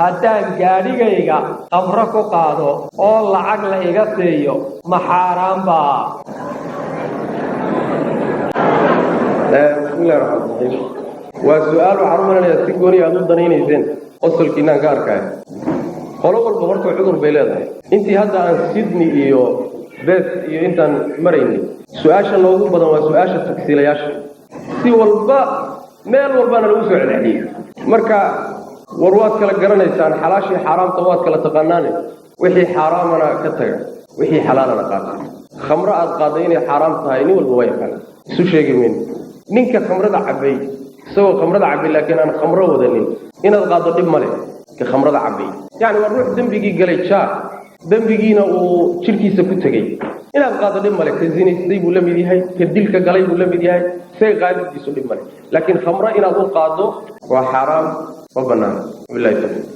haddaan gaadhigayga qabro ku qaado oo lacag la iga siiyo ma xaaraan baa bismillahi raxmaani raxiim waa su-aal waxaan u malinayaa si gooni aad u danaynayseen qosolkiinaan ka arkaya qolo walba horta cudur bay leedahay intii hadda aan Sydney iyo Beth iyo intaan maraynay su-aasha noogu badan waa su-aasha tagsiilayaasha si walba meel walbana lagu soo celceliyay marka war waad kala garanaysaan xalaashii xaraamta waad kala taqaanaane wixii xaraamana ka taga wixii xalaalana qaata khamro aad qaaday inay xaraam tahay nin walba waa yaqaan isu sheegi weyn ninka khamrada cabay isagoo khamrada cabay laakiin aan khamro wadanin inaad qaado dhib male ka khamrada cabay yani waa ruux dambigii galay jaa dambigiina uu jirkiisa ku tagay inaad qaado dhib male ka zinaystay buu la mid yahay ka dilka galay buu la mid yahay say qaadidiisu dhib male laakiin khamro inaad u qaado waa xaraam وبنان بالله